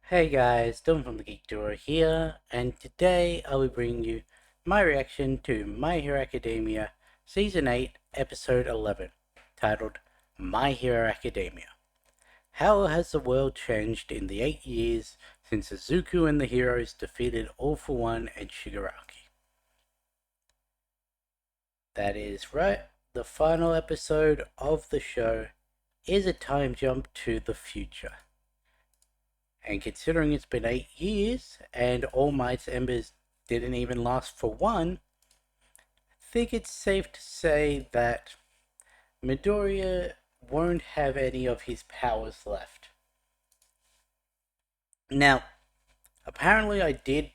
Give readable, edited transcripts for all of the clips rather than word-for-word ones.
Hey guys, Dylan from the Geek Duo here, and today I will bring you my reaction to My Hero Academia Season 8, Episode 11, titled My Hero Academia. How has the world changed in the 8 years since Izuku and the heroes defeated All For One and Shigaraki? That is right, the final episode of the show is a time jump to the future. And considering it's been 8 years and All Might's embers didn't even last for one, I think it's safe to say that Midoriya won't have any of his powers left. Now, apparently I did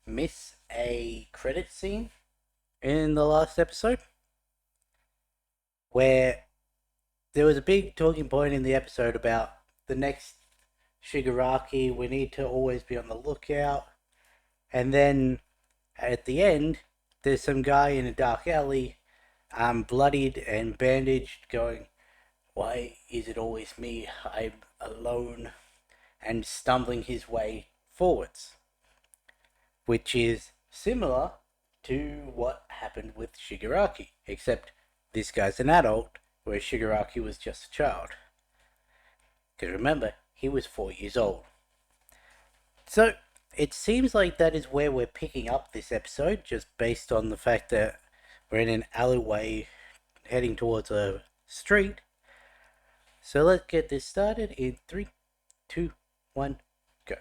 miss a credit scene in the last episode where there was a big talking point in the episode about the next Shigaraki. We need to always be on the lookout. And then at the end, there's some guy in a dark alley, bloodied and bandaged, going, "Why is it always me? I'm alone," and stumbling his way forwards, which is similar to what happened with Shigaraki, except this guy's an adult, whereas Shigaraki was just a child. Because remember, he was 4 years old. So, it seems like that is where we're picking up this episode, just based on the fact that we're in an alleyway heading towards a street. So let's get this started in 3, 2, 1, go.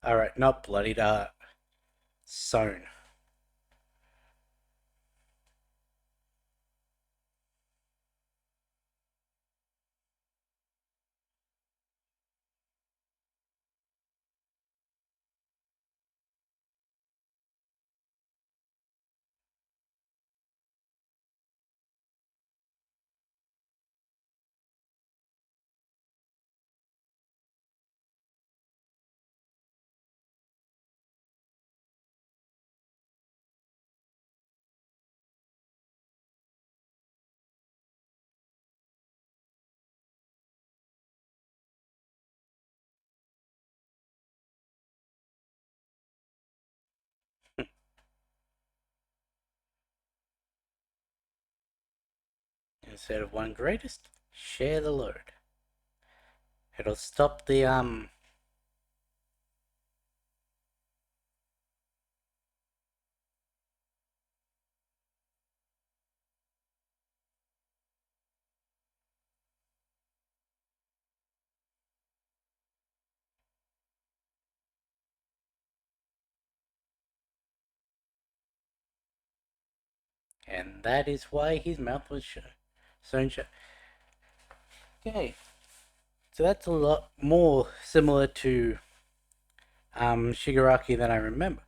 Alright, not bloodied, sewn. Instead of one greatest, share the load. It'll stop the, and that is why his mouth was sewn shut. Okay, so that's a lot more similar to, Shigaraki than I remember.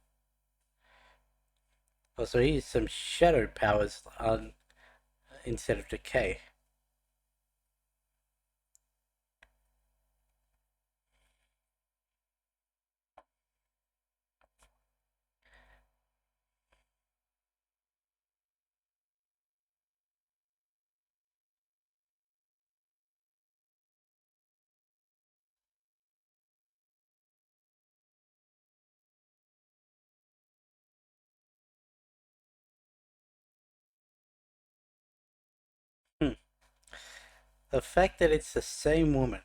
Also, he has some shadow powers on instead of decay. Hmm. The fact that it's the same woman.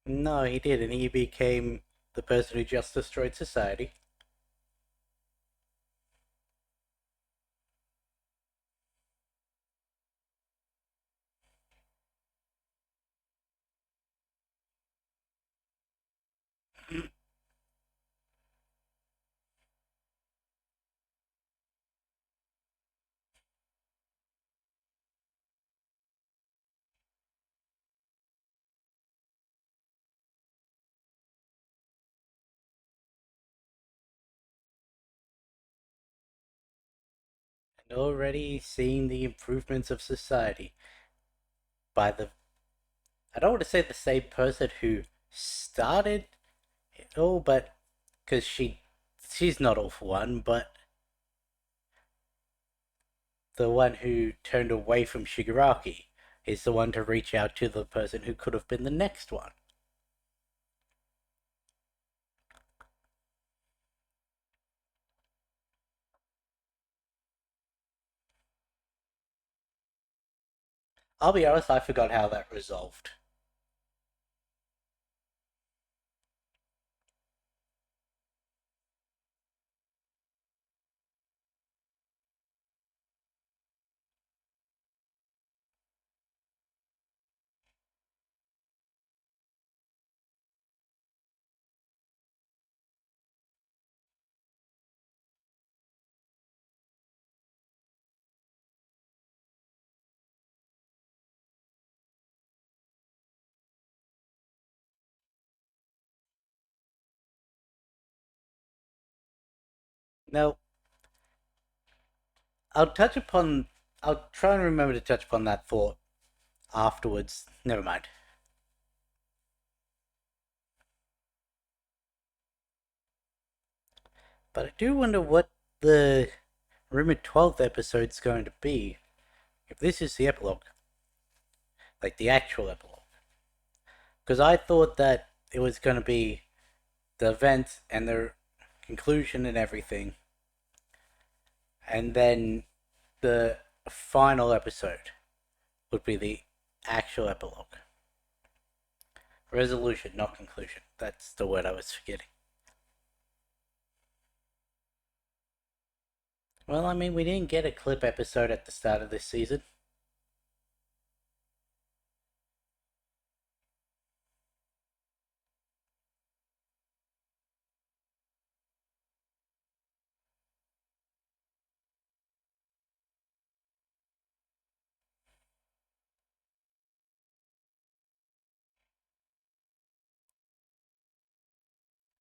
No, he didn't. He became the person who just destroyed society. And already seeing the improvements of society. by the, I don't want to say the same person who started it all, but because she's not all for one, but the one who turned away from Shigaraki is the one to reach out to the person who could have been the next one. I'll be honest, I forgot how that resolved. Now, I'll touch upon. I'll try and remember to touch upon that thought afterwards. Never mind. But I do wonder what the rumored 12th episode's going to be. If this is the epilogue, like the actual epilogue. Because I thought that it was going to be the event and the conclusion and everything. And then the final episode would be the actual epilogue. Resolution, not conclusion. That's the word I was forgetting. Well, I mean, we didn't get a clip episode at the start of this season.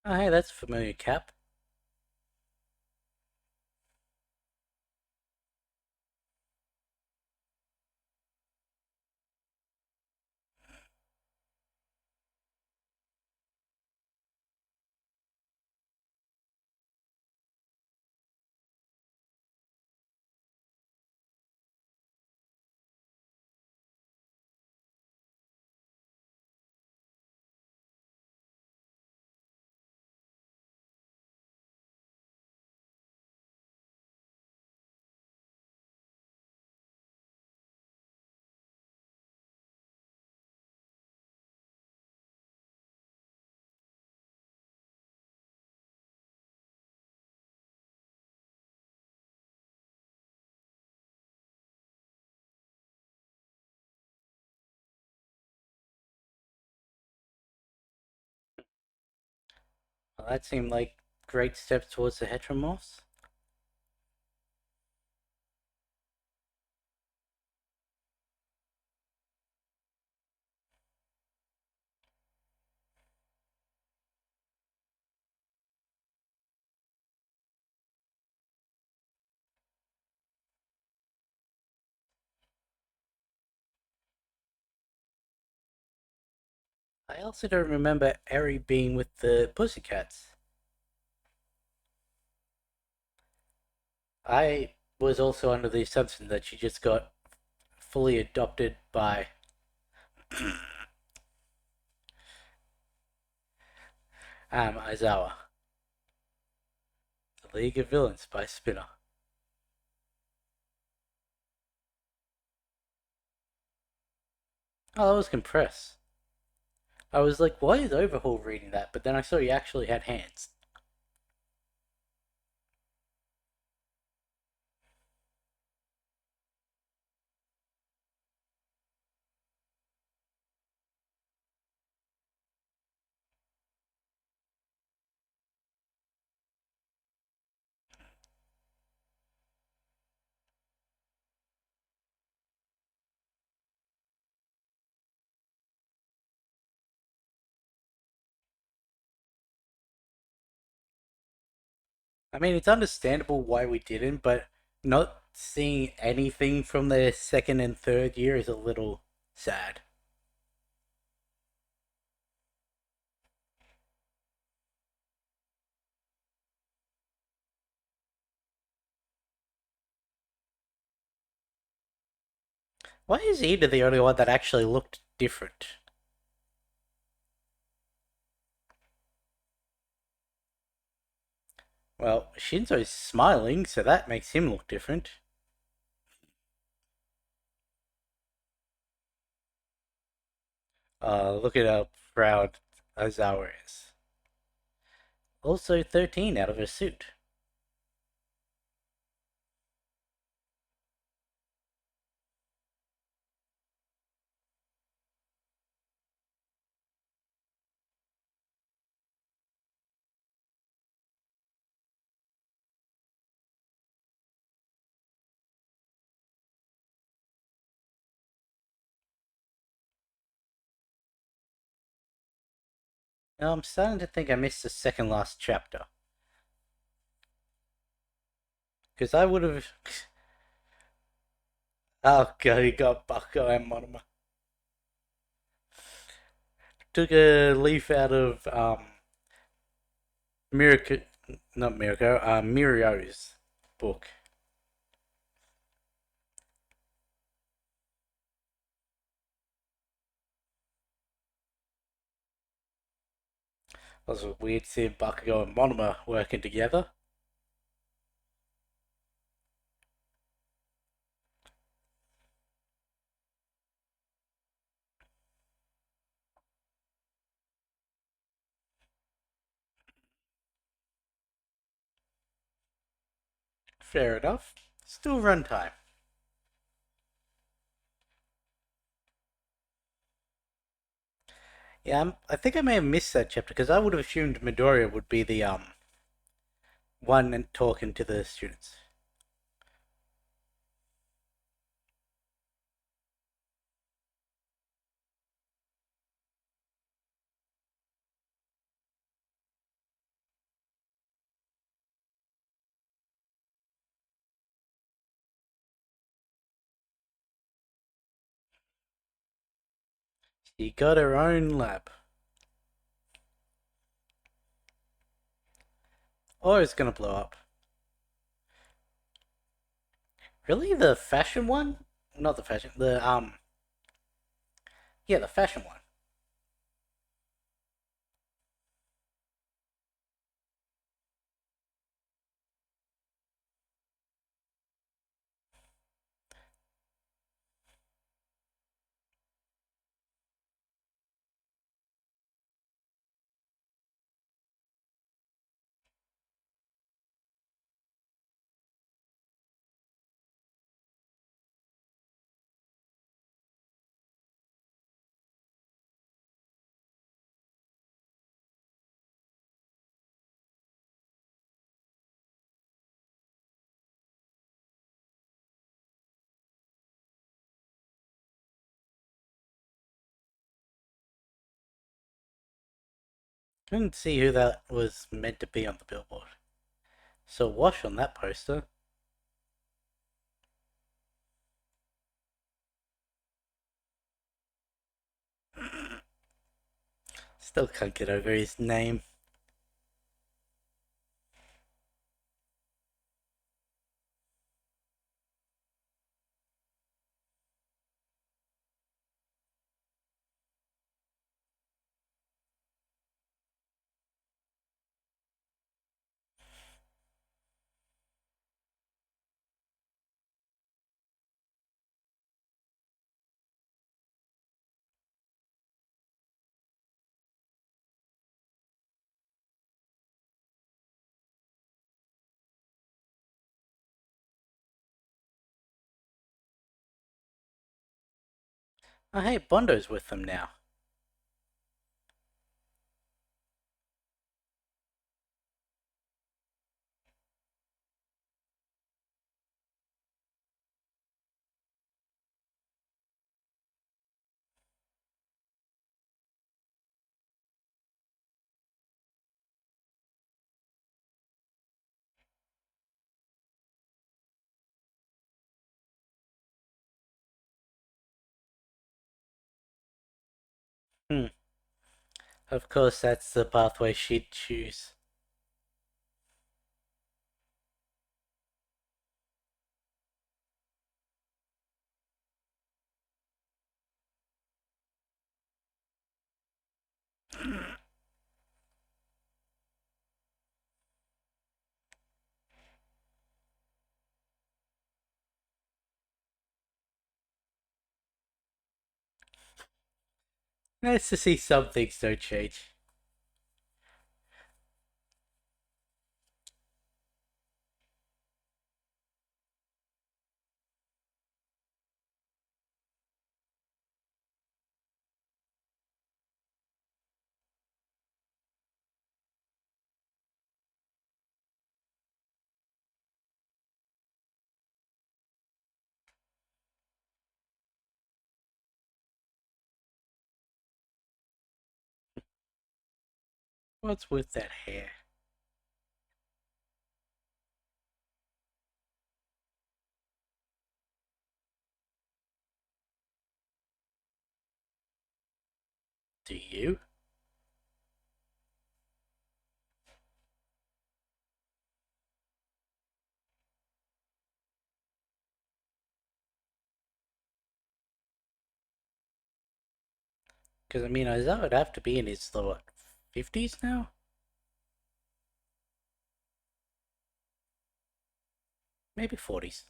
Oh, hey, that's a familiar cap. Well, that seemed like great steps towards the heteromorphs. I also don't remember Eri being with the Pussycats. I was also under the assumption that she just got fully adopted by Aizawa. The League of Villains by Spinner. Oh, that was compressed. I was like, why is Overhaul reading that? But then I saw he actually had hands. I mean, it's understandable why we didn't, but not seeing anything from the second and third year is a little Sad. Why is Ida the only one that actually looked different? Well, Shinzo's smiling, so that makes him look different. Look at how proud Ozawa is. Also 13 out of her suit. Now I'm starting to think I missed the second last chapter. Because I would have. Oh god, he got Bucko and Monoma. Took a leaf out of Mirko, not Mirko, Mirio's book. It was weird seeing Bakugo and Monoma working together. Fair enough. Still runtime. Yeah, I think I may have missed that chapter because I would have assumed Midoriya would be the one and talking to the students. She got her own lab. Or it's gonna blow up. Really, the fashion one? Not the fashion. Yeah, the fashion one. Couldn't see who that was meant to be on the billboard. So wash on that poster. Still can't get over his name. Oh hey, Bondo's with them now. Of course, that's the pathway she'd choose. Nice to see some things don't change. What's with that hair? Do you? Because I mean, Isaiah would have to be in his what, 50s now? Maybe 40s.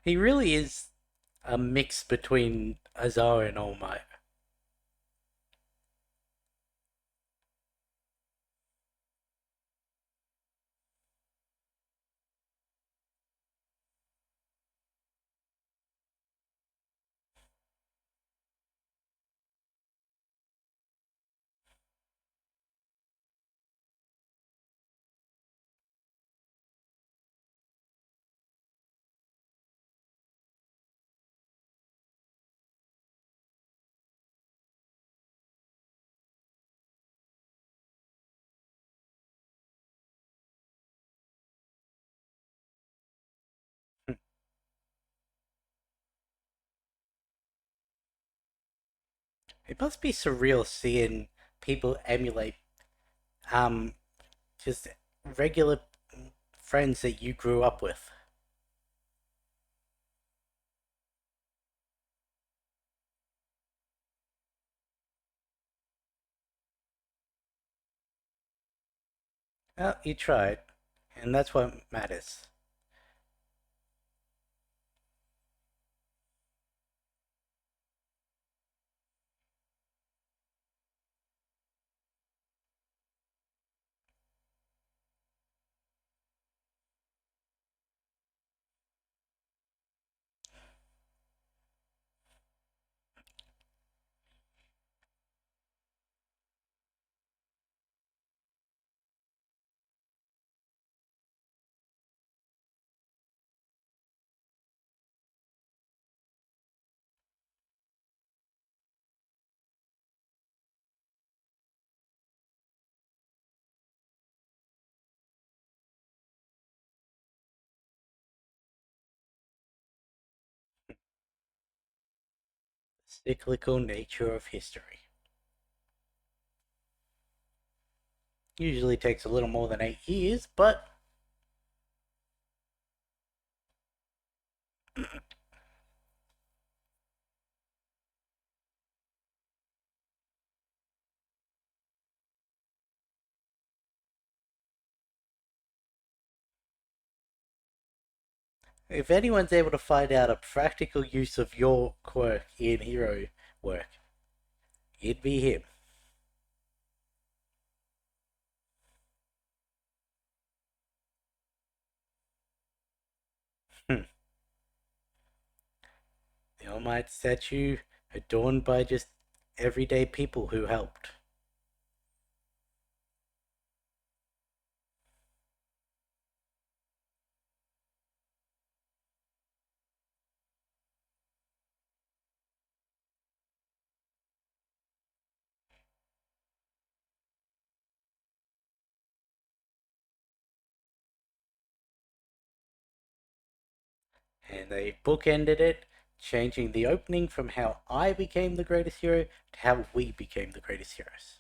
He really is a mix between Azar and All Might. It must be surreal seeing people emulate um just regular friends that you grew up with. Well, you tried, and that's what matters. Cyclical nature of history. Usually takes a little more than 8 years, but if anyone's able to find out a practical use of your quirk in hero work, it'd be him. Hmm. The All Might statue adorned by just everyday people who helped. And they bookended it, changing the opening from how I became the greatest hero to how we became the greatest heroes.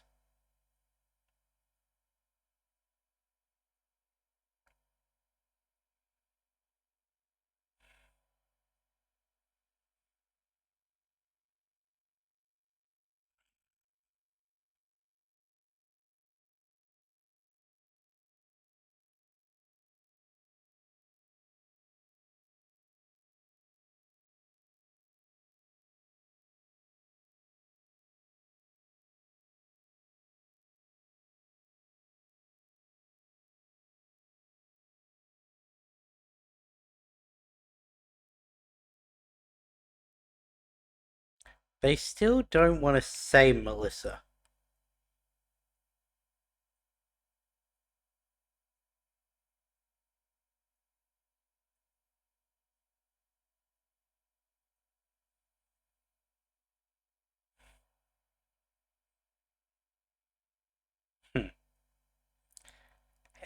They still don't want to say Melissa.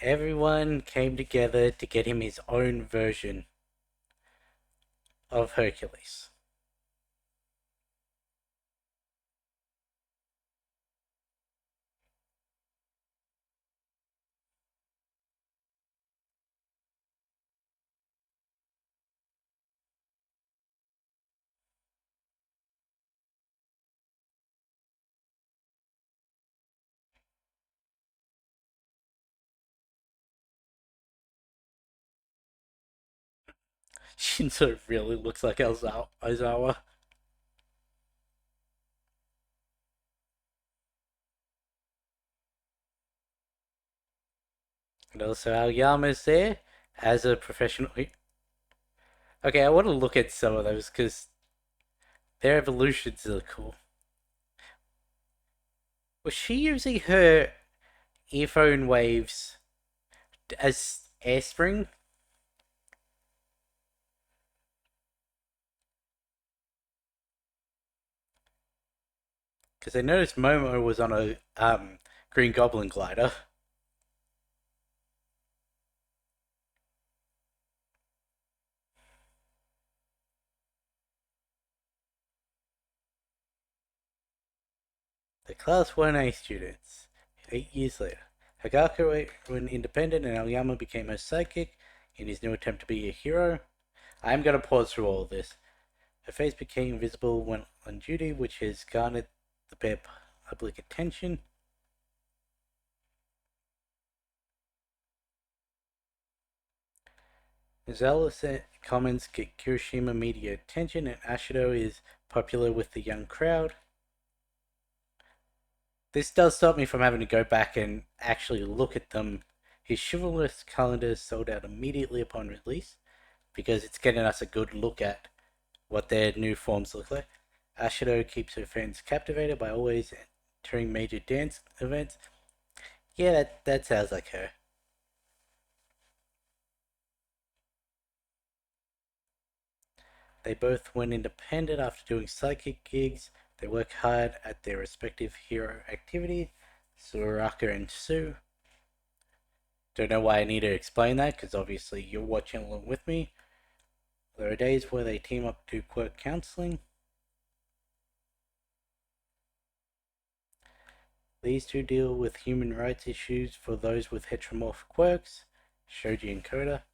Everyone came together to get him his own version of Hercules. Shinzo really looks like Aizawa. And also Aoyama's there as a professional. Okay, I want to look at some of those because their evolutions are cool. Was she using her earphone waves as air spring? Because I noticed Momo was on a Green Goblin glider. The Class 1A students. 8 years later. Hagaku went independent and Aoyama became her sidekick in his new attempt to be a hero. I'm going to pause through all of this. Her face became visible when on duty, which has garnered the pair public attention. Zealous comments get Kirishima media attention, and Ashido is popular with the young crowd. This does stop me from having to go back and actually look at them. His chivalrous calendar sold out immediately upon release because it's getting us a good look at what their new forms look like. Ashido keeps her fans captivated by always entering major dance events. Yeah, that sounds like her. They both went independent after doing psychic gigs. They work hard at their respective hero activities. Soraka and Sue. Don't know why I need to explain that, because obviously you're watching along with me. There are days where they team up to quirk counseling. These two deal with human rights issues for those with heteromorph quirks. Shoji and Koda.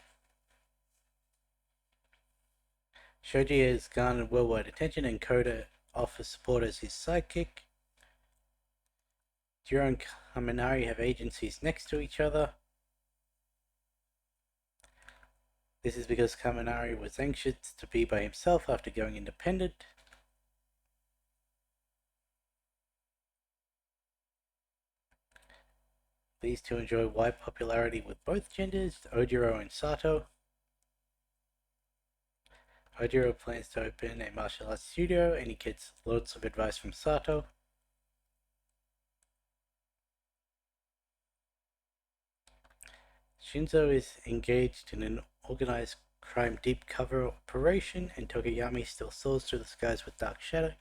Shoji has garnered worldwide attention, and Koda offers support as his sidekick. Jiro and Kaminari have agencies next to each other. This is because Kaminari was anxious to be by himself after going independent. These two enjoy wide popularity with both genders, Ojiro and Sato. Ojiro plans to open a martial arts studio and he gets lots of advice from Sato. Shinzo is engaged in an organized crime deep cover operation, and Tokuyami still soars through the skies with Dark Shadow.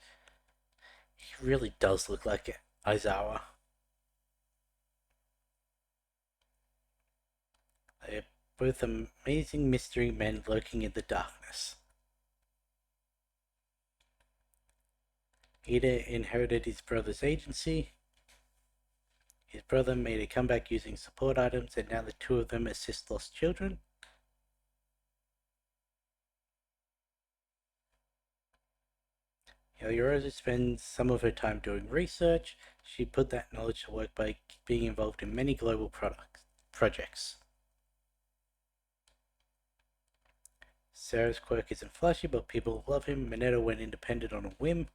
He really does look like Aizawa. both amazing mystery men lurking in the darkness. Ida inherited his brother's agency. His brother made a comeback using support items, and now the two of them assist lost children. Yorosa spends some of her time doing research. She put that knowledge to work by being involved in many global projects. Sarah's quirk isn't flashy, but people love him. Mineta went independent on a whim.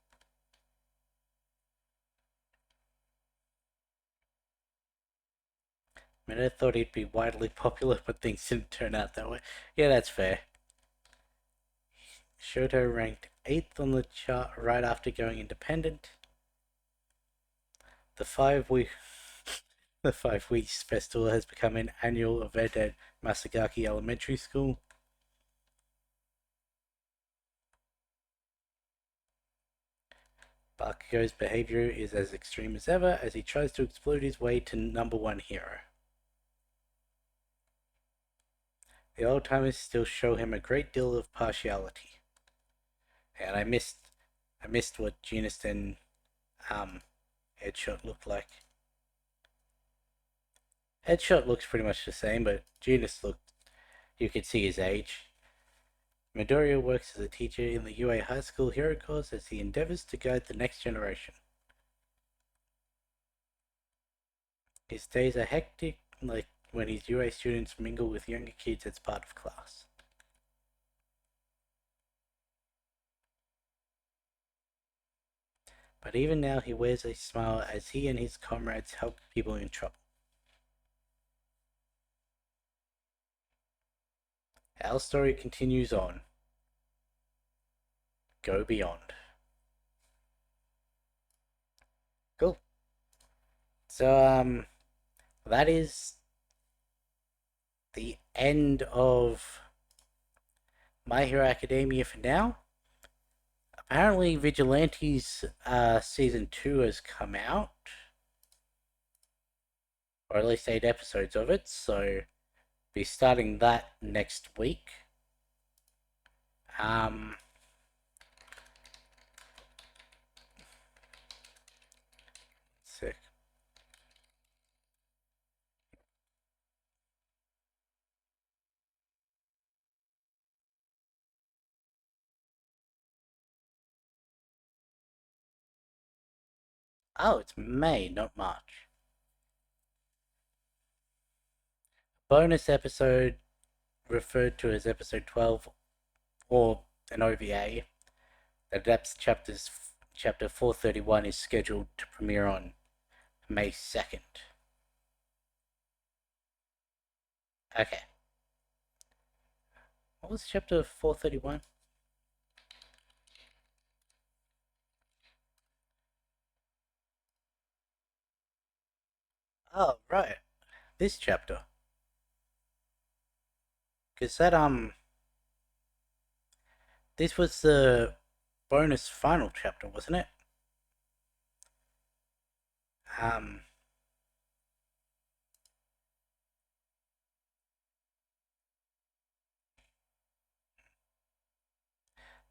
Mineta thought he'd be widely popular, but things didn't turn out that way. Yeah, that's fair. Shoto ranked 8th on the chart right after going independent. The 5 week the 5 weeks festival has become an annual event at Masagaki Elementary School. Bakugo's behavior is as extreme as ever as he tries to exploit his way to #1 hero. The old timers still show him a great deal of partiality. And I missed what Genus and Headshot looked like. Headshot looks pretty much the same, but Genus you could see his age. Midoriya works as a teacher in the UA High School Hero course as he endeavors to guide the next generation. His days are hectic, like when his UA students mingle with younger kids as part of class. But even now he wears a smile as he and his comrades help people in trouble. Our story continues on. Go beyond. Cool. So, that is the end of My Hero Academia for now. Apparently, Vigilantes Season 2 has come out. Or at least 8 episodes of it, so be starting that next week. Sick. Oh, it's May, not March. Bonus episode referred to as episode 12 or an OVA. The Depths chapter 431 is scheduled to premiere on May 2nd. Okay. What was chapter 431? Oh, right. This chapter. Because this was the bonus final chapter, wasn't it?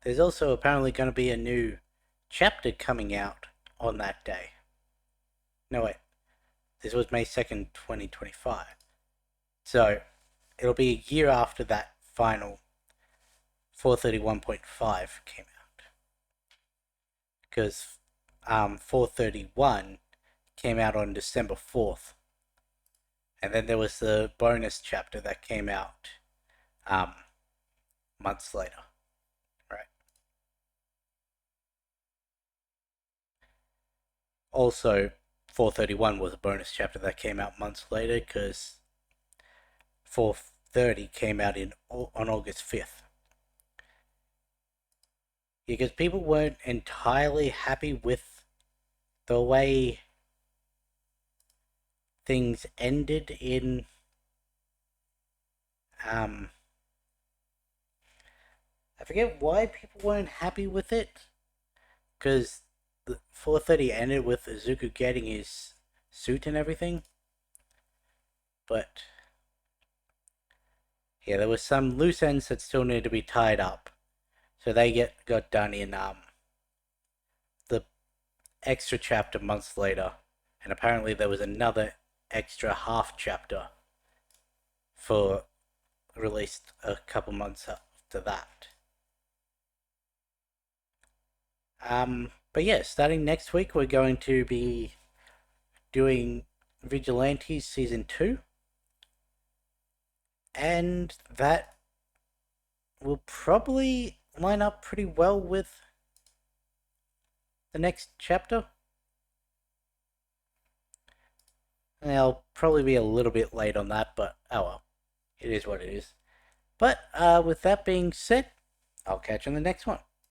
There's also apparently going to be a new chapter coming out on that day. No, wait. This was May 2nd, 2025. So, it'll be a year after that final 431.5 came out. Because 431 came out on December 4th. And then there was the bonus chapter that came out months later. Right. Also, 431 was a bonus chapter that came out months later because 430 came out on August 5th. Because people weren't entirely happy with the way things ended in I forget why people weren't happy with it, because the 430 ended with Izuku getting his suit and everything, but Yeah, there were some loose ends that still need to be tied up. So they got done in the extra chapter months later. And apparently there was another extra half chapter for released a couple months after that. But yeah, starting next week we're going to be doing Vigilantes Season 2. And that will probably line up pretty well with the next chapter. And I'll probably be a little bit late on that, but oh well. It is what it is. But with that being said, I'll catch you on the next one.